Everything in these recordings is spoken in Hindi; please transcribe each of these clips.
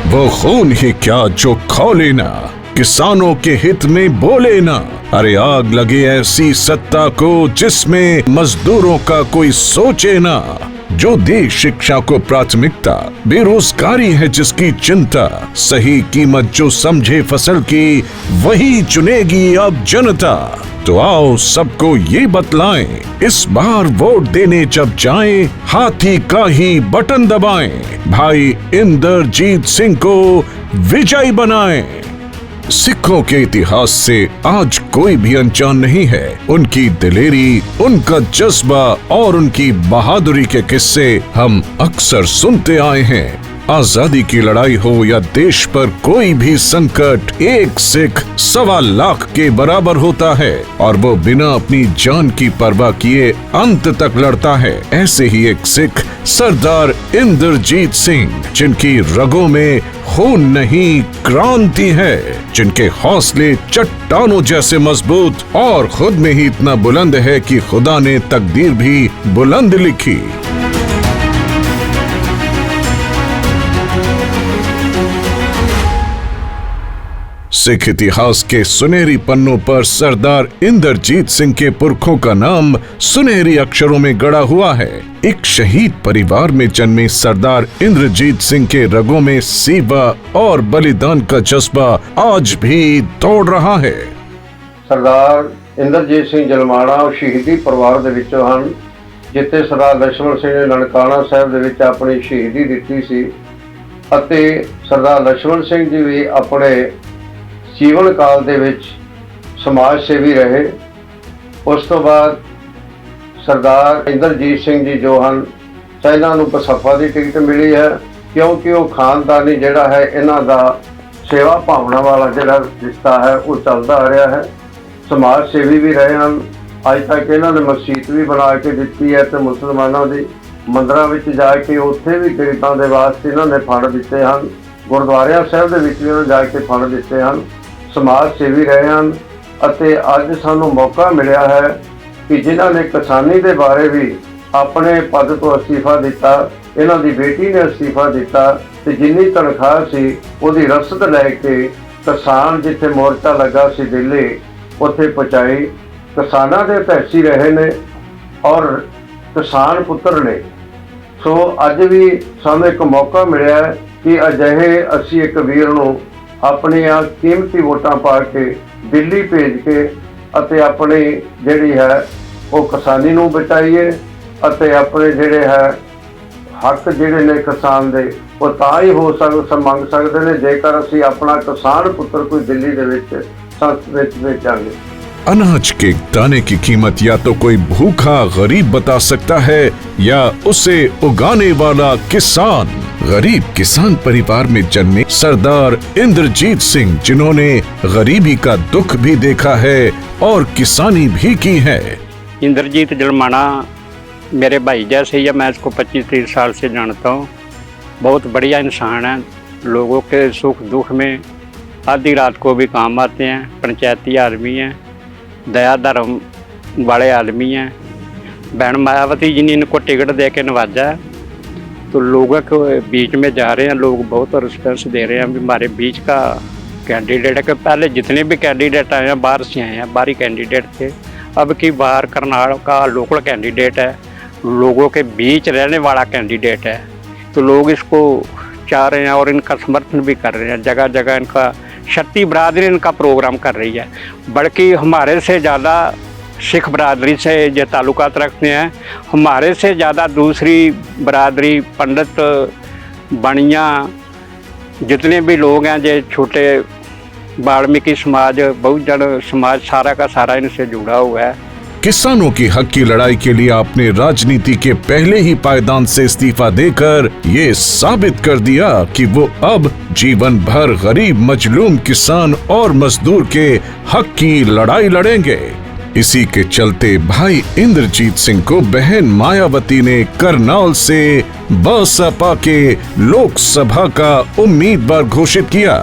वो खून ही क्या जो खौले ना, किसानों के हित में बोले ना। अरे आग लगे ऐसी सत्ता को जिसमें मजदूरों का कोई सोचे ना। जो दे शिक्षा को प्राथमिकता, बेरोजगारी है जिसकी चिंता। सही कीमत जो समझे फसल की, वही चुनेगी अब जनता। तो आओ सबको ये बतलाएं, इस बार वोट देने जब जाएं, हाथी का ही बटन दबाएं। भाई इंद्रजीत सिंह को विजयी बनाएं। सिखों के इतिहास से आज कोई भी अनजान नहीं है। उनकी दिलेरी, उनका जज्बा और उनकी बहादुरी के किस्से हम अक्सर सुनते आए हैं। आजादी की लड़ाई हो या देश पर कोई भी संकट, एक सिख 1.25 लाख के बराबर होता है और वो बिना अपनी जान की परवाह किए अंत तक लड़ता है। ऐसे ही एक सिख सरदार इंद्रजीत सिंह, जिनकी रगों में खून नहीं क्रांति है, जिनके हौसले चट्टानों जैसे मजबूत और खुद में ही इतना बुलंद है कि खुदा ने तकदीर भी बुलंद लिखी। सिख इतिहास के सुनहरी पन्नों पर सरदार इंद्रजीत सिंह के पुरखों का नाम सुनहरी अक्षरों में गड़ा हुआ है। एक शहीद परिवार में जन्मे सरदार इंद्रजीत सिंह के रगों में सेवा और बलिदान का जज्बा आज भी दौड़ रहा है। सरदार इंद्रजीत सिंह जलमाना और शहीदी परिवार दे विचों हन, जिथे सरदार लक्ष्मण सिंह ने ननकाना साहिब दे विच अपनी शहीदी दित्ती सी अते सरदार लक्ष्मण सिंह जी भी अपने जीवन काल दे विच समाज सेवी रहे। उस तो बाद सरदार इंद्रजीत सिंह जी जो हैं, इन्हां नूं बसपा की टिकट मिली है क्योंकि वो खानदानी जिहड़ा है इन्हां दा सेवा भावना वाला जिहड़ा रिश्ता है वो चलता आ रहा है। समाज सेवी भी रहे हैं। अज तक इन्हां ने मस्जिद भी बना के दी है तो मुसलमानों की मंदिरां विच जाके उत्थे भी गरीबां दे वास्ते इन्हां ने फंड दिते हैं। गुरुद्वारियां साहिब दे विच भी इन्हां ने जाके फंड दिते हैं। समाज सेवी रहे हैं अते अज सानू मौका मिलिया है कि जिन्हां ने किसानी के बारे भी अपने पद तो अस्तीफा दिता, इन्हां दी बेटी ने अस्तीफा दिता ते जिन्नी तनख्वाह सी उहदी रसद लैके किसान जिथे मोर्चा लगा सी दिल्ली उत्थे पहुँचाई। किसानां दे तैसी रहे ने और किसान पुत्र ने। सो अज भी सानू एक मौका मिलिया है कि अजिहे असीं एक वीर नूं अपनी कीमती वोटां पा के दिल्ली भेज के अते अपनी जिहड़ी है वो किसानी नूं बचाईए अते अपने जिहड़े है हक जिहड़े ने किसान दे वो तां ही हो मंग सकदे ने जेकर असीं अपना किसान पुत्र कोई दिल्ली दे विच संसद विच भेजांगे। अनाज के दाने की कीमत या तो कोई भूखा गरीब बता सकता है या उसे उगाने वाला किसान। गरीब किसान परिवार में जन्मे सरदार इंद्रजीत सिंह, जिन्होंने गरीबी का दुख भी देखा है और किसानी भी की है। इंद्रजीत जलमाना मेरे भाई जैसे ही है। मैं इसको 25-30 साल से जानता हूँ। बहुत बढ़िया इंसान है। लोगों के सुख दुख में आधी रात को भी काम आते हैं। पंचायती आदमी हैं, दया धर्म वाले आदमी हैं। बहन मायावती जी ने इनको टिकट दे के नवाजा है तो लोगों के बीच में जा रहे हैं। लोग बहुत रिस्पॉन्स दे रहे हैं भी हमारे बीच का कैंडिडेट है। कि पहले जितने भी कैंडिडेट आए हैं बाहर से आए हैं, बाहरी कैंडिडेट थे। अब की बाहर करनाल का लोकल कैंडिडेट है, लोगों के बीच रहने वाला कैंडिडेट है। तो लोग इसको चाह रहे हैं और इनका समर्थन भी कर रहे हैं। जगह जगह इनका शक्ति बरादरी इनका प्रोग्राम कर रही है। बल्कि हमारे से ज़्यादा सिख बरादरी से जो ताल्लुकात रखते हैं, हमारे से ज़्यादा दूसरी बरादरी पंडित बनिया जितने भी लोग हैं, जो छोटे वाल्मीकि समाज, बहुजन समाज, सारा का सारा इनसे जुड़ा हुआ है। किसानों की हक की लड़ाई के लिए आपने राजनीति के पहले ही पायदान से इस्तीफा देकर ये साबित कर दिया कि वो अब जीवन भर गरीब मजलूम किसान और मजदूर के हक की लड़ाई लड़ेंगे। इसी के चलते भाई इंद्रजीत सिंह को बहन मायावती ने करनाल से बसपा के लोकसभा का उम्मीदवार घोषित किया।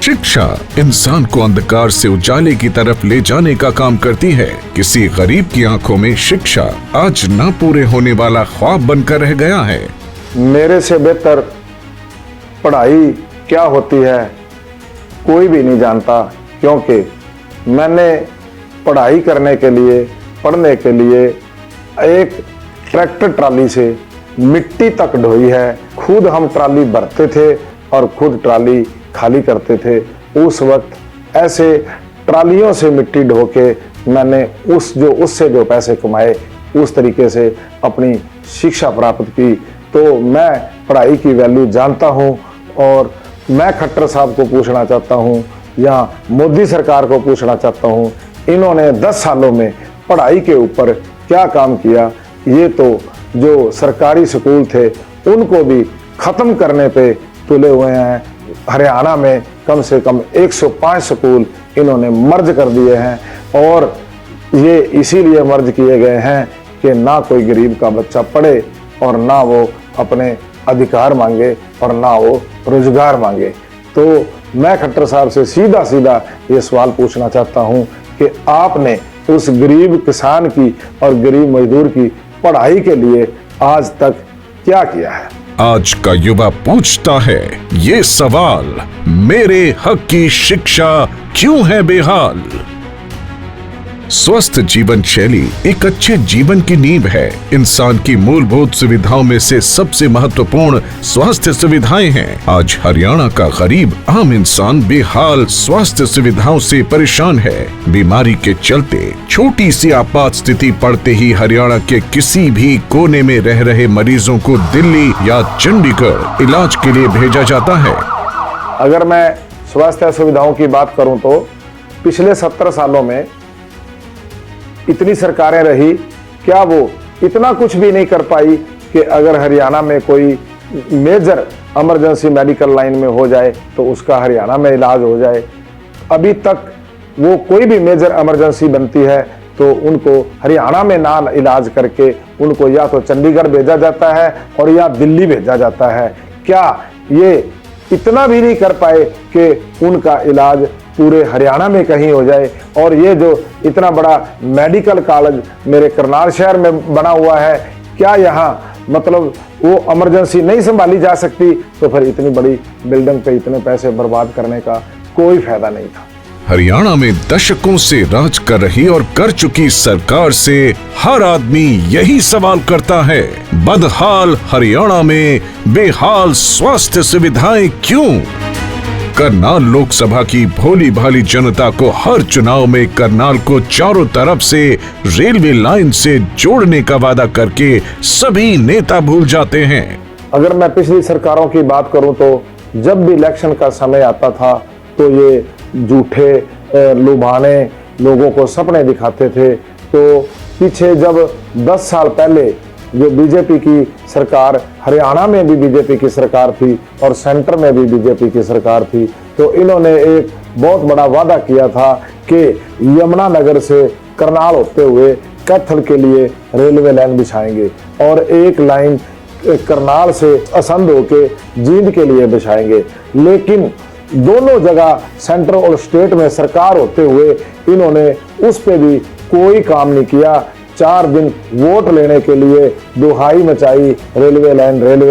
शिक्षा इंसान को अंधकार से उजाले की तरफ ले जाने का काम करती है। किसी गरीब की आंखों में शिक्षा आज ना पूरे होने वाला ख्वाब बनकर रह गया है। मेरे से बेहतर पढ़ाई क्या होती है कोई भी नहीं जानता, क्योंकि मैंने पढ़ाई करने के लिए, पढ़ने के लिए एक ट्रैक्टर ट्राली से मिट्टी तक ढोई है। खुद हम ट्राली भरते थे और खुद ट्राली खाली करते थे। उस वक्त ऐसे ट्रालियों से मिट्टी ढो के मैंने उससे जो पैसे कमाए उस तरीके से अपनी शिक्षा प्राप्त की। तो मैं पढ़ाई की वैल्यू जानता हूँ और मैं खट्टर साहब को पूछना चाहता हूँ या मोदी सरकार को पूछना चाहता हूँ, इन्होंने 10 सालों में पढ़ाई के ऊपर क्या काम किया। ये तो जो सरकारी स्कूल थे उनको भी खत्म करने पे तुले हुए हैं। हरियाणा में कम से कम 105 स्कूल इन्होंने मर्ज कर दिए हैं और ये इसीलिए मर्ज किए गए हैं कि ना कोई गरीब का बच्चा पढ़े और ना वो अपने अधिकार मांगे और ना वो रोजगार मांगे। तो मैं खट्टर साहब से सीधा सीधा ये सवाल पूछना चाहता हूँ कि आपने उस गरीब किसान की और गरीब मजदूर की पढ़ाई के लिए आज तक क्या किया है। आज का युवा पूछता है ये सवाल, मेरे हक की शिक्षा क्यों है बेहाल। स्वस्थ जीवन शैली एक अच्छे जीवन की नींव है। इंसान की मूलभूत सुविधाओं में से सबसे महत्वपूर्ण स्वास्थ्य सुविधाएं हैं। आज हरियाणा का गरीब आम इंसान बेहाल स्वास्थ्य सुविधाओं से परेशान है। बीमारी के चलते छोटी सी आपात स्थिति पड़ते ही हरियाणा के किसी भी कोने में रह रहे मरीजों को दिल्ली या चंडीगढ़ इलाज के लिए भेजा जाता है। अगर मैं स्वास्थ्य सुविधाओं की बात करूं तो पिछले 70 सालों में इतनी सरकारें रही, क्या वो इतना कुछ भी नहीं कर पाई कि अगर हरियाणा में कोई मेजर इमरजेंसी मेडिकल लाइन में हो जाए तो उसका हरियाणा में इलाज हो जाए। अभी तक वो कोई भी मेजर इमरजेंसी बनती है तो उनको हरियाणा में ना इलाज करके उनको या तो चंडीगढ़ भेजा जाता है और या दिल्ली भेजा जाता है। क्या ये इतना भी नहीं कर पाए कि उनका इलाज पूरे हरियाणा में कहीं हो जाए। और ये जो इतना बड़ा मेडिकल कॉलेज मेरे करनाल शहर में बना हुआ है, क्या यहाँ मतलब वो इमरजेंसी नहीं संभाली जा सकती? तो फिर इतनी बड़ी बिल्डिंग पे इतने पैसे बर्बाद करने का कोई फायदा नहीं था। हरियाणा में दशकों से राज कर रही और कर चुकी सरकार से हर आदमी यही सवाल करता है, बदहाल हरियाणा में बेहाल स्वास्थ्य सुविधाएं क्यों? करनाल लोकसभा की भोली भाली जनता को हर चुनाव में करनाल को चारों तरफ से रेलवे लाइन से जोड़ने का वादा करके सभी नेता भूल जाते हैं। अगर मैं पिछली सरकारों की बात करूं तो जब भी इलेक्शन का समय आता था तो ये झूठे लुभाने लोगों को सपने दिखाते थे। तो पीछे जब 10 साल पहले जो बीजेपी की सरकार, हरियाणा में भी बीजेपी की सरकार थी और सेंटर में भी बीजेपी की सरकार थी, तो इन्होंने एक बहुत बड़ा वादा किया था कि यमुनानगर से करनाल होते हुए कैथल के लिए रेलवे लाइन बिछाएंगे और एक लाइन करनाल से असंध होके जींद के लिए बिछाएंगे। लेकिन दोनों जगह सेंटर और स्टेट में सरकार होते हुए इन्होंने उस पे भी कोई काम नहीं किया। 4 दिन वोट लेने के लिए दुहाई मचाई रेलवे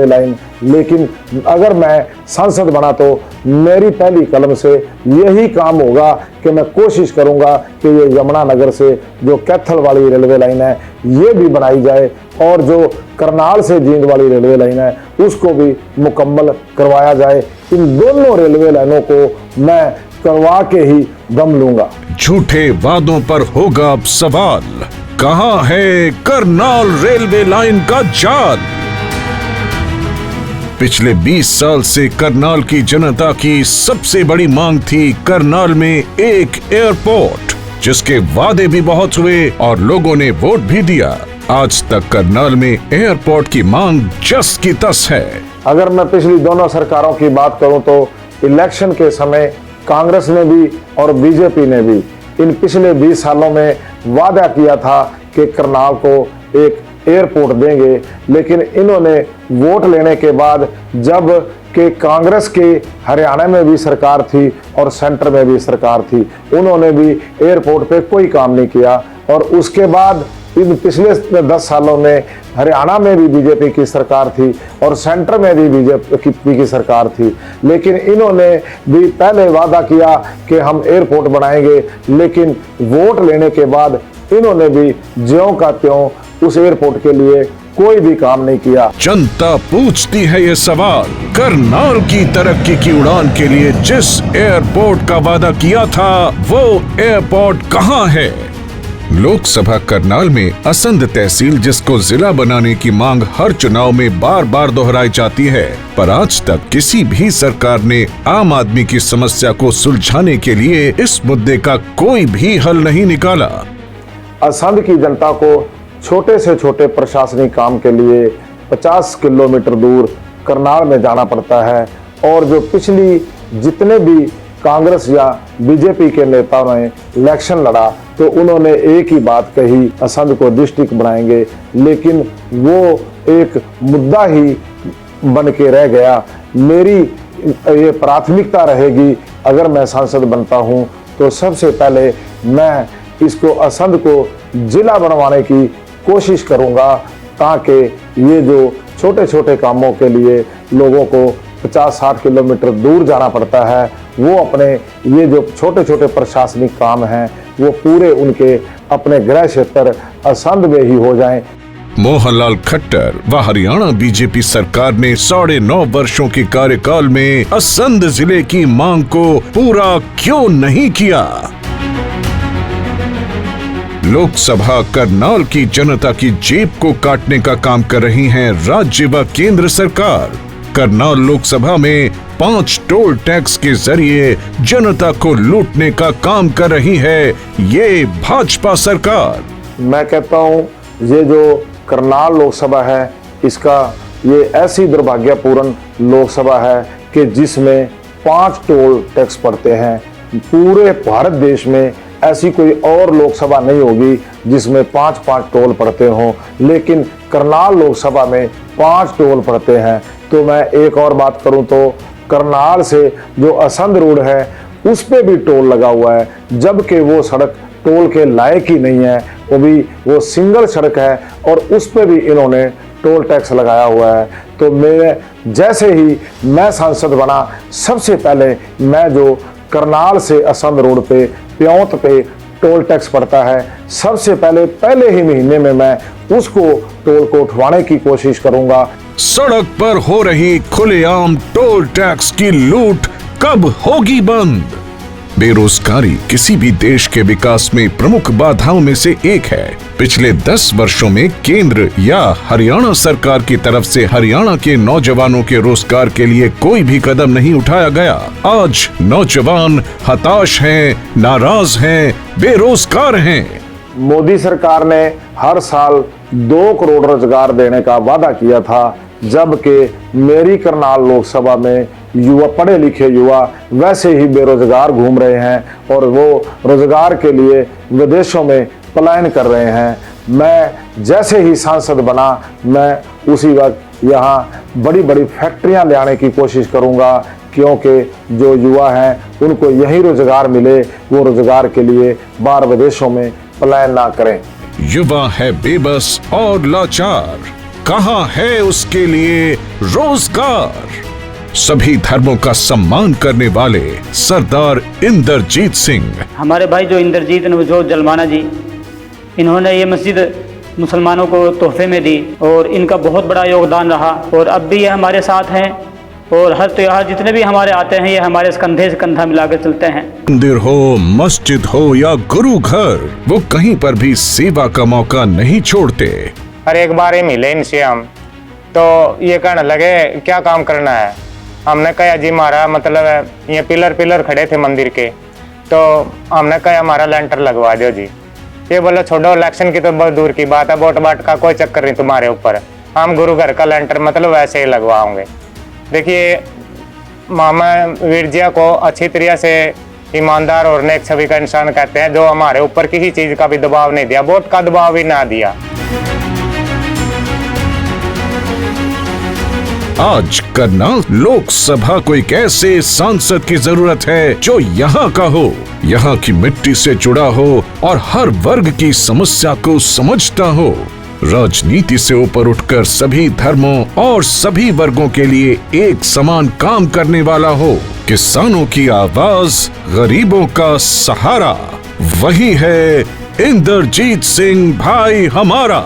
लाइन। लेकिन अगर मैं सांसद बना तो मेरी पहली कलम से यही काम होगा कि मैं कोशिश करूंगा कि ये यमुनानगर से जो कैथल वाली रेलवे लाइन है ये भी बनाई जाए और जो करनाल से जींद वाली रेलवे लाइन है उसको भी मुकम्मल करवाया जाए। इन दोनों रेलवे लाइनों को मैं करवा के ही दम लूंगा। झूठे वादों पर होगा अब सवाल, कहां है करनाल रेलवे लाइन का जाल? पिछले 20 साल से करनाल की जनता की सबसे बड़ी मांग थी करनाल में एक एयरपोर्ट, जिसके वादे भी बहुत हुए और लोगों ने वोट भी दिया। आज तक करनाल में एयरपोर्ट की मांग जस की तस है। अगर मैं पिछली दोनों सरकारों की बात करूं तो इलेक्शन के समय कांग्रेस ने भी और बीजेपी ने भी इन पिछले 20 सालों में वादा किया था कि करनाल को एक एयरपोर्ट देंगे। लेकिन इन्होंने वोट लेने के बाद, जब कि कांग्रेस के हरियाणा में भी सरकार थी और सेंटर में भी सरकार थी, उन्होंने भी एयरपोर्ट पे कोई काम नहीं किया। और उसके बाद इन पिछले 10 सालों में हरियाणा में भी बीजेपी की सरकार थी और सेंटर में भी बीजेपी की सरकार थी, लेकिन इन्होंने भी पहले वादा किया कि हम एयरपोर्ट बनाएंगे, लेकिन वोट लेने के बाद इन्होंने भी ज्यों का त्यों उस एयरपोर्ट के लिए कोई भी काम नहीं किया। जनता पूछती है ये सवाल, करनाल की तरक्की की उड़ान के लिए जिस एयरपोर्ट का वादा किया था वो एयरपोर्ट कहाँ है? लोकसभा करनाल में असंध तहसील, जिसको जिला बनाने की मांग हर चुनाव में बार बार दोहराई जाती है, पर आज तक किसी भी सरकार ने आम आदमी की समस्या को सुलझाने के लिए इस मुद्दे का कोई भी हल नहीं निकाला। असंध की जनता को छोटे से छोटे प्रशासनिक काम के लिए 50 किलोमीटर दूर करनाल में जाना पड़ता है, और जो पिछली जितने भी कांग्रेस या बीजेपी के नेताओं ने इलेक्शन लड़ा तो उन्होंने एक ही बात कही, असंध को डिस्ट्रिक्ट बनाएंगे, लेकिन वो एक मुद्दा ही बन के रह गया। मेरी ये प्राथमिकता रहेगी, अगर मैं सांसद बनता हूं तो सबसे पहले मैं इसको असंध को जिला बनवाने की कोशिश करूंगा, ताकि ये जो छोटे छोटे कामों के लिए लोगों को 50-60 किलोमीटर दूर जाना पड़ता है, वो अपने ये जो छोटे छोटे प्रशासनिक काम हैं वो पूरे उनके अपने गृह क्षेत्र असंध में ही हो जाएं। मोहनलाल खट्टर व हरियाणा बीजेपी सरकार ने 9.5 वर्षों के कार्यकाल में असंध जिले की मांग को पूरा क्यों नहीं किया? लोकसभा करनाल की जनता की जेब को काटने का काम कर रही है राज्य व केंद्र सरकार। करनाल लोकसभा में 5 टोल टैक्स के जरिए जनता को लूटने का काम कर रही है ये भाजपा सरकार। मैं कहता हूँ ये जो करनाल लोकसभा है, इसका ये ऐसी दुर्भाग्यपूर्ण लोकसभा है कि जिसमें 5 टोल टैक्स पड़ते हैं। पूरे भारत देश में ऐसी कोई और लोकसभा नहीं होगी जिसमें 5 टोल पड़ते हों, लेकिन करनाल लोकसभा में 5 टोल पड़ते हैं। तो मैं एक और बात करूं तो करनाल से जो असंध रोड है उस पे भी टोल लगा हुआ है, जबकि वो सड़क टोल के लायक ही नहीं है, वो सिंगल सड़क है और उस पे भी इन्होंने टोल टैक्स लगाया हुआ है। तो मैं जैसे ही मैं सांसद बना, सबसे पहले मैं जो करनाल से असंध रोड पे प्योंत पे टोल टैक्स पड़ता है, सबसे पहले ही महीने में मैं उसको टोल को उठवाने की कोशिश करूंगा। सड़क पर हो रही खुलेआम टोल टैक्स की लूट कब होगी बंद? बेरोजगारी किसी भी देश के विकास में प्रमुख बाधाओं में से एक है। पिछले 10 वर्षों में केंद्र या हरियाणा सरकार की तरफ से हरियाणा के नौजवानों के रोजगार के लिए कोई भी कदम नहीं उठाया गया। आज नौजवान हताश हैं, नाराज हैं, बेरोजगार हैं। मोदी सरकार ने हर साल 2 करोड़ रोजगार देने का वादा किया था, जबकि मेरी करनाल लोकसभा में युवा, पढ़े लिखे युवा वैसे ही बेरोजगार घूम रहे हैं और वो रोजगार के लिए विदेशों में पलायन कर रहे हैं। मैं जैसे ही सांसद बना, मैं उसी वक्त यहाँ बड़ी बड़ी फैक्ट्रियाँ ले आने की कोशिश करूँगा, क्योंकि जो युवा हैं उनको यही रोजगार मिले, वो रोजगार के लिए बाहर विदेशों में पलायन ना करें। युवा है बेबस और लाचार, कहाँ है उसके लिए रोजगार? सभी धर्मों का सम्मान करने वाले सरदार इंद्रजीत सिंह। हमारे भाई जो इंद्रजीत नवजोत जलमाना जी, इन्होंने ये मस्जिद मुसलमानों को तोहफे में दी और इनका बहुत बड़ा योगदान रहा और अब भी ये हमारे साथ हैं और हर त्योहार जितने भी हमारे आते हैं ये हमारे कंधे से कंधा मिलाकर चलते हैं। मंदिर हो, मस्जिद हो या गुरु घर, वो कहीं पर भी सेवा का मौका नहीं छोड़ते। और एक बार ही मिले इनसे हम, तो ये कहने लगे क्या काम करना है। हमने कहा जी हमारा मतलब ये पिलर खड़े थे मंदिर के, तो हमने कहा हमारा लेंटर लगवा दो जी। ये बोले छोड़ो, इलेक्शन की तो बहुत दूर की बात है, वोट बाट का कोई चक्कर नहीं तुम्हारे ऊपर, हम गुरु घर का लेंटर मतलब वैसे ही लगवाओगे। देखिए मामा वीरजिया को अच्छी तरह से ईमानदार और नेक छवि का इंसान कहते हैं, जो हमारे ऊपर किसी चीज़ का भी दबाव नहीं दिया, वोट का दबाव भी ना दिया। आज करना लोकसभा को एक ऐसे सांसद की जरूरत है जो यहाँ का हो, यहाँ की मिट्टी से जुड़ा हो और हर वर्ग की समस्या को समझता हो, राजनीति से ऊपर उठकर सभी धर्मों और सभी वर्गों के लिए एक समान काम करने वाला हो। किसानों की आवाज, गरीबों का सहारा, वही है इंद्रजीत सिंह भाई हमारा।